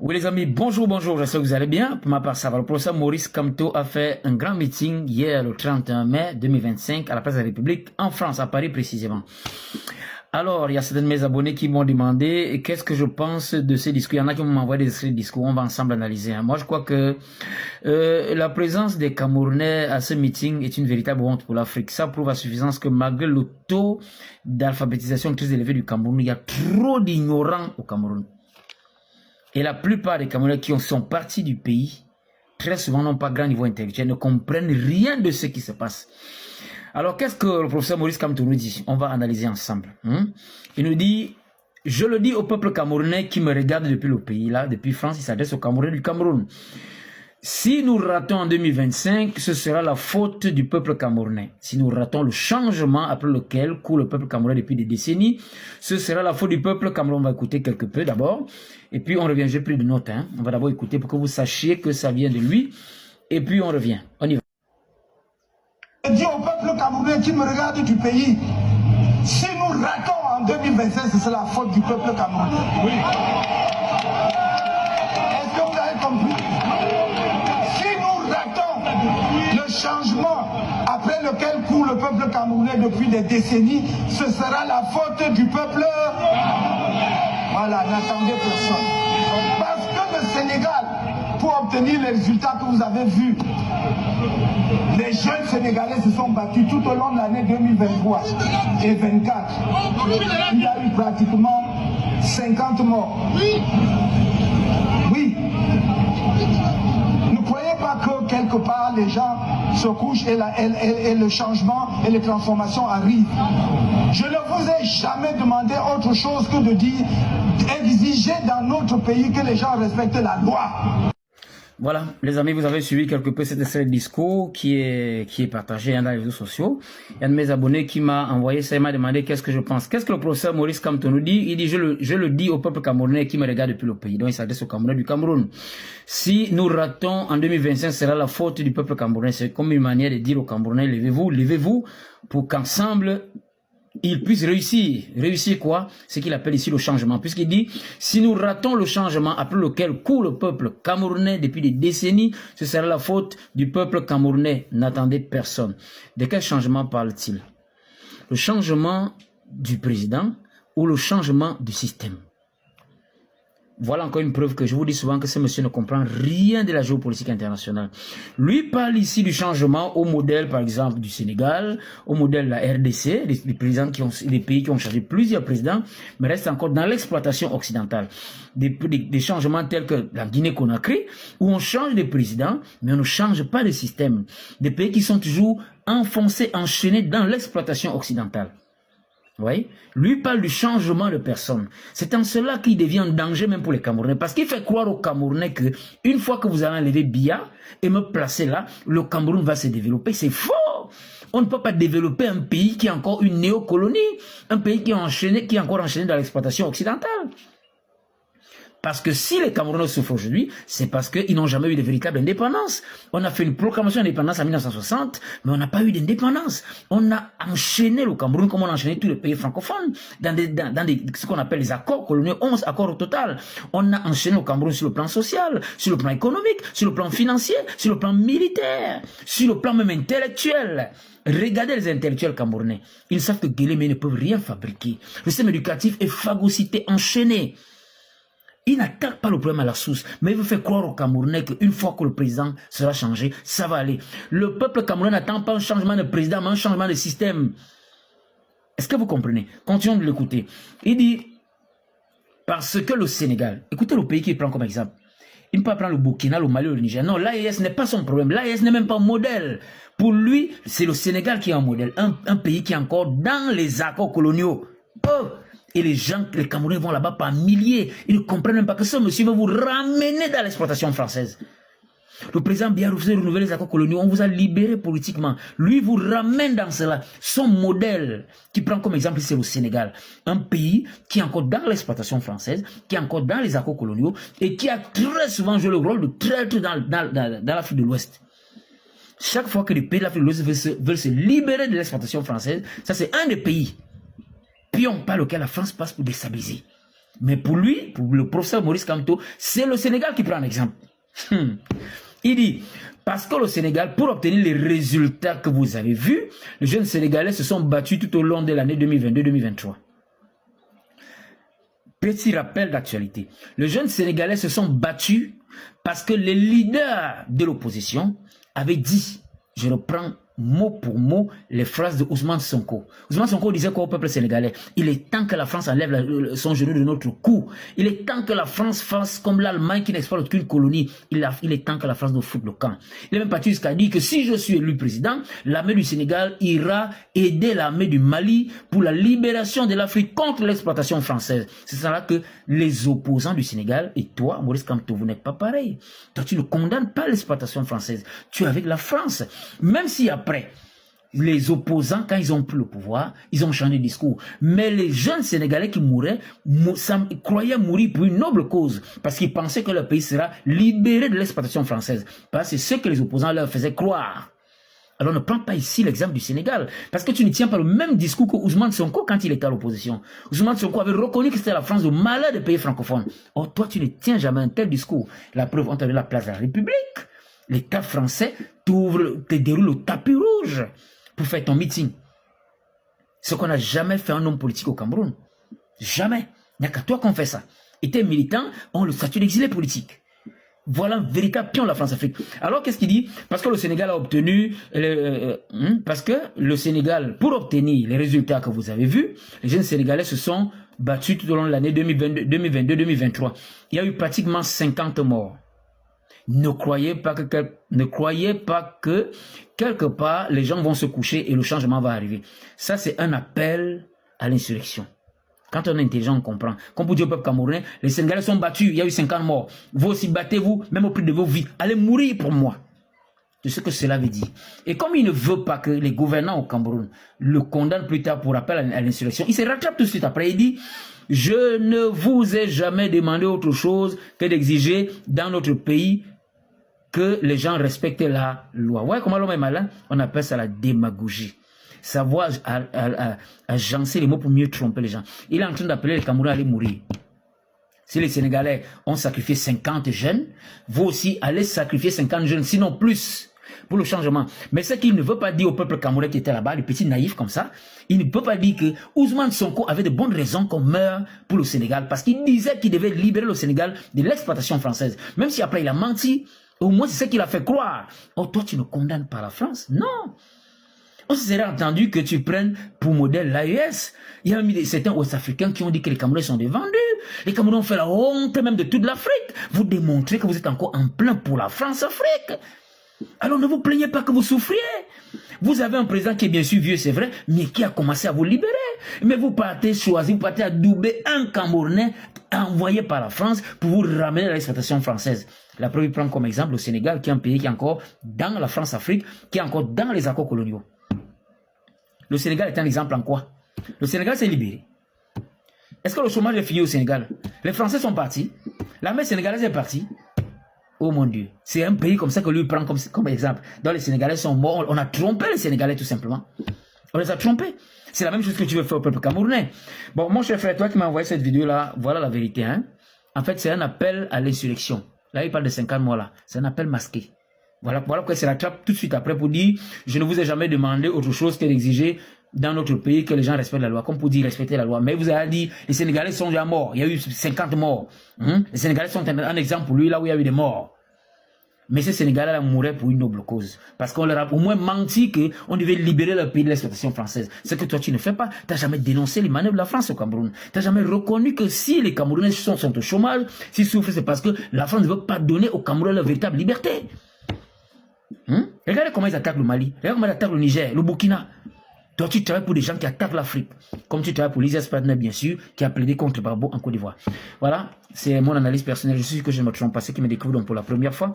Oui les amis, bonjour, j'espère que vous allez bien. Pour ma part, ça va. Le professeur Maurice Kamto a fait un grand meeting hier, le 31 mai 2025, à la place de la République, en France, à Paris précisément. Alors, il y a certains de mes abonnés qui m'ont demandé qu'est-ce que je pense de ces discours. Il y en a qui m'ont envoyé des extraits de discours, on va ensemble analyser. Moi, je crois que la présence des Camerounais à ce meeting est une véritable honte pour l'Afrique. Ça prouve à suffisance que malgré le taux d'alphabétisation très élevé du Cameroun, il y a trop d'ignorants au Cameroun. Et la plupart des Camerounais qui sont partis du pays, très souvent n'ont pas grand niveau intellectuel, ne comprennent rien de ce qui se passe. Alors, qu'est-ce que le professeur Maurice Kamto nous dit? On va analyser ensemble. Il nous dit, je le dis au peuple camerounais qui me regarde depuis le pays, là, depuis France, il s'adresse aux Camerounais du Cameroun. Si nous ratons en 2025, ce sera la faute du peuple camerounais. Si nous ratons le changement après lequel court le peuple camerounais depuis des décennies, ce sera la faute du peuple camerounais. On va écouter quelque peu d'abord. Et puis on revient, j'ai pris de notes. On va d'abord écouter pour que vous sachiez que ça vient de lui. Et puis on revient. On y va. Je dis au peuple camerounais qui me regarde du pays, si nous ratons en 2025, ce sera la faute du peuple camerounais. Oui. Est-ce que vous avez compris? Le changement après lequel court le peuple camerounais depuis des décennies, ce sera la faute du peuple. Voilà, n'attendez personne. Parce que le Sénégal, pour obtenir les résultats que vous avez vus, les jeunes Sénégalais se sont battus tout au long de l'année 2023 et 2024. Il y a eu pratiquement 50 morts. Oui. Ne croyez pas que quelque part les gens se couchent et le changement et les transformations arrivent. Je ne vous ai jamais demandé autre chose que de dire, exiger dans notre pays que les gens respectent la loi. Voilà, les amis, vous avez suivi quelque peu cet extrait de discours qui est partagé dans les réseaux sociaux. Il y a un de mes abonnés qui m'a envoyé ça, il m'a demandé qu'est-ce que je pense. Qu'est-ce que le professeur Maurice Kamto nous dit? Il dit, je le dis au peuple camerounais qui me regarde depuis le pays. Donc il s'adresse aux Camerounais du Cameroun. Si nous ratons en 2025, ce sera la faute du peuple camerounais. C'est comme une manière de dire aux Camerounais, levez-vous, pour qu'ensemble, il puisse réussir. Réussir quoi? Ce qu'il appelle ici le changement. Puisqu'il dit, si nous ratons le changement après lequel court le peuple camerounais depuis des décennies, ce sera la faute du peuple camerounais. N'attendez personne. De quel changement parle-t-il? Le changement du président ou le changement du système? Voilà encore une preuve que je vous dis souvent que ce monsieur ne comprend rien de la géopolitique internationale. Lui parle ici du changement au modèle, par exemple, du Sénégal, au modèle de la RDC, des pays qui ont changé plusieurs présidents, mais restent encore dans l'exploitation occidentale. Des changements tels que la Guinée-Conakry, où on change de président, mais on ne change pas de système. Des pays qui sont toujours enfoncés, enchaînés dans l'exploitation occidentale. Oui, lui parle du changement de personne. C'est en cela qu'il devient un danger même pour les Camerounais. Parce qu'il fait croire aux Camerounais que une fois que vous allez enlever Biya et me placer là, le Cameroun va se développer. C'est faux. On ne peut pas développer un pays qui est encore une néocolonie, un pays qui est encore enchaîné dans l'exploitation occidentale. Parce que si les Camerounais souffrent aujourd'hui, c'est parce qu'ils n'ont jamais eu de véritable indépendance. On a fait une proclamation d'indépendance en 1960, mais on n'a pas eu d'indépendance. On a enchaîné le Cameroun comme on a enchaîné tous les pays francophones dans ce qu'on appelle les accords coloniaux, 11 accords au total. On a enchaîné le Cameroun sur le plan social, sur le plan économique, sur le plan financier, sur le plan militaire, sur le plan même intellectuel. Regardez les intellectuels camerounais. Ils savent que Guélémé ne peuvent rien fabriquer. Le système éducatif est phagocyté, enchaîné. Il n'attaque pas le problème à la source, mais il veut faire croire aux Camerounais qu'une fois que le président sera changé, ça va aller. Le peuple camerounais n'attend pas un changement de président, mais un changement de système. Est-ce que vous comprenez? Continuons de l'écouter. Il dit, parce que le Sénégal, écoutez le pays qu'il prend comme exemple. Il ne peut pas prendre le Burkina, le Mali ou le Niger. Non, l'AES n'est pas son problème. L'AES n'est même pas un modèle. Pour lui, c'est le Sénégal qui est un modèle. Un pays qui est encore dans les accords coloniaux. Oh! Et les gens, les Camerounais vont là-bas par milliers. Ils ne comprennent même pas que ce monsieur veut vous ramener dans l'exploitation française. Le président Biya refuse de renouveler les accords coloniaux. On vous a libéré politiquement. Lui vous ramène dans cela. Son modèle, qui prend comme exemple, c'est le Sénégal. Un pays qui est encore dans l'exploitation française, qui est encore dans les accords coloniaux et qui a très souvent joué le rôle de traître dans l'Afrique de l'Ouest. Chaque fois que les pays de l'Afrique de l'Ouest veulent se libérer de l'exploitation française, ça c'est un des pays pion par lequel la France passe pour déstabiliser. Mais pour lui, pour le professeur Maurice Kamto, c'est le Sénégal qui prend l'exemple. Il dit, parce que le Sénégal, pour obtenir les résultats que vous avez vus, les jeunes Sénégalais se sont battus tout au long de l'année 2022-2023. Petit rappel d'actualité. Les jeunes Sénégalais se sont battus parce que les leaders de l'opposition avaient dit, je reprends mot pour mot les phrases de Ousmane Sonko. Ousmane Sonko disait quoi au peuple sénégalais? Il est temps que la France enlève son genou de notre cou. Il est temps que la France fasse comme l'Allemagne qui n'exploite aucune colonie. Il est temps que la France nous foute le camp. Il est même parti jusqu'à dire que si je suis élu président, l'armée du Sénégal ira aider l'armée du Mali pour la libération de l'Afrique contre l'exploitation française. C'est ça là que les opposants du Sénégal, et toi, Maurice Kamto, vous n'êtes pas pareil. Toi, tu ne condamnes pas l'exploitation française. Tu es avec la France. Même si après, les opposants, quand ils ont pris le pouvoir, ils ont changé de discours. Mais les jeunes Sénégalais qui mouraient, croyaient mourir pour une noble cause, parce qu'ils pensaient que leur pays sera libéré de l'exploitation française. Parce que c'est ce que les opposants leur faisaient croire. Alors ne prends pas ici l'exemple du Sénégal, parce que tu ne tiens pas le même discours que Ousmane Sonko quand il était à l'opposition. Ousmane Sonko avait reconnu que c'était la France le malheur des pays francophones. Or, toi, tu ne tiens jamais un tel discours. La preuve, on t'a donné la place de la République. L'État français te déroule au tapis rouge pour faire ton meeting. Ce qu'on n'a jamais fait un homme politique au Cameroun. Jamais. Il n'y a qu'à toi qu'on fait ça. Et tes militants ont le statut d'exilé politique. Voilà un véritable pion de la France-Afrique. Alors qu'est-ce qu'il dit? Parce que le Sénégal a obtenu, parce que le Sénégal, pour obtenir les résultats que vous avez vus, les jeunes Sénégalais se sont battus tout au long de l'année 2022-2023. Il y a eu pratiquement 50 morts. Ne croyez pas que quelque part les gens vont se coucher et le changement va arriver. Ça, c'est un appel à l'insurrection. Quand on est intelligent, on comprend. Comme pour dire au peuple camerounais, les Sénégalais sont battus, il y a eu 50 morts. Vous aussi, battez-vous, même au prix de vos vies. Allez mourir pour moi. C'est ce que cela veut dire. Et comme il ne veut pas que les gouvernants au Cameroun le condamnent plus tard pour appel à l'insurrection, il se rattrape tout de suite après. Il dit, je ne vous ai jamais demandé autre chose que d'exiger dans notre pays que les gens respectent la loi. Ouais, comment l'homme est malin? On appelle ça la démagogie. Savoir agencer les mots pour mieux tromper les gens. Il est en train d'appeler les Camerounais à aller mourir. Si les Sénégalais ont sacrifié 50 jeunes, vous aussi allez sacrifier 50 jeunes, sinon plus, pour le changement. Mais ce qu'il ne veut pas dire au peuple camerounais qui était là-bas, les petits naïfs comme ça, il ne peut pas dire que Ousmane Sonko avait de bonnes raisons qu'on meure pour le Sénégal, parce qu'il disait qu'il devait libérer le Sénégal de l'exploitation française. Même si après il a menti, au moins c'est ce qu'il a fait croire. Oh, toi tu ne condamnes pas la France? Non. On se serait entendu que tu prennes pour modèle l'AES. Il y a même certains Ouest-Africains qui ont dit que les Camerounais sont des vendus. Les Camerounais ont fait la honte même de toute l'Afrique. Vous démontrez que vous êtes encore en plein pour la France-Afrique. Alors ne vous plaignez pas que vous souffriez. Vous avez un président qui est bien sûr vieux, c'est vrai, mais qui a commencé à vous libérer. Mais vous partez choisir, vous partez adouber un Camerounais envoyé par la France pour vous ramener à l'exploitation française. La preuve, il prend comme exemple le Sénégal, qui est un pays qui est encore dans la France-Afrique, qui est encore dans les accords coloniaux. Le Sénégal est un exemple en quoi? Le Sénégal s'est libéré. Est-ce que le chômage est fini au Sénégal? Les Français sont partis. L'armée sénégalaise est partie. Oh mon Dieu. C'est un pays comme ça que lui prend comme exemple. Donc les Sénégalais sont morts. On a trompé les Sénégalais tout simplement. On les a trompés. C'est la même chose que tu veux faire au peuple camerounais. Bon, mon cher frère, toi qui m'as envoyé cette vidéo-là, voilà la vérité. Hein? En fait, c'est un appel à l'insurrection. Là, il parle de 50 mois là. C'est un appel masqué. Voilà pourquoi il se rattrape tout de suite après pour dire « Je ne vous ai jamais demandé autre chose que d'exiger dans notre pays que les gens respectent la loi. » Comme pour dire « Respecter la loi. » Mais vous avez dit « Les Sénégalais sont déjà morts. Il y a eu 50 morts. Les Sénégalais sont un exemple pour lui là où il y a eu des morts. Mais ces Sénégalais-là mouraient pour une noble cause. Parce qu'on leur a au moins menti qu'on devait libérer le pays de l'exploitation française. Ce que toi tu ne fais pas. Tu n'as jamais dénoncé les manœuvres de la France au Cameroun. Tu n'as jamais reconnu que si les Camerounais sont au chômage, s'ils souffrent, c'est parce que la France ne veut pas donner aux Camerounais leur véritable liberté. Regardez comment ils attaquent le Mali, regardez comment ils attaquent le Niger, le Burkina. Toi, tu travailles pour des gens qui attaquent l'Afrique. Comme tu travailles pour l'Isis Partner, bien sûr, qui a plaidé contre Barbeau en Côte d'Ivoire. Voilà, c'est mon analyse personnelle. Je suis sûr que je ne me trompe pas. Ceux qui me découvrent donc pour la première fois,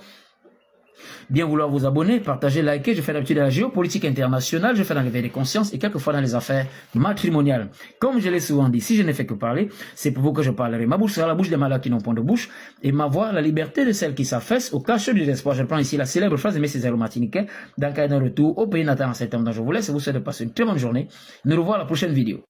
bien vouloir vous abonner, partager, liker. Je fais d'habitude de la géopolitique internationale, je fais dans l'éveil des consciences et quelquefois dans les affaires matrimoniales. Comme je l'ai souvent dit, si je ne fais que parler, c'est pour vous que je parlerai. Ma bouche sera la bouche des malades qui n'ont point de bouche et ma voix, la liberté de celles qui s'affaissent au cachot du désespoir. Je prends ici la célèbre phrase de M. Césaire Martiniquais dans le cas d'un retour au pays natal en septembre. Donc je vous laisse et vous souhaite de passer une très bonne journée. Nous revoilà la prochaine vidéo.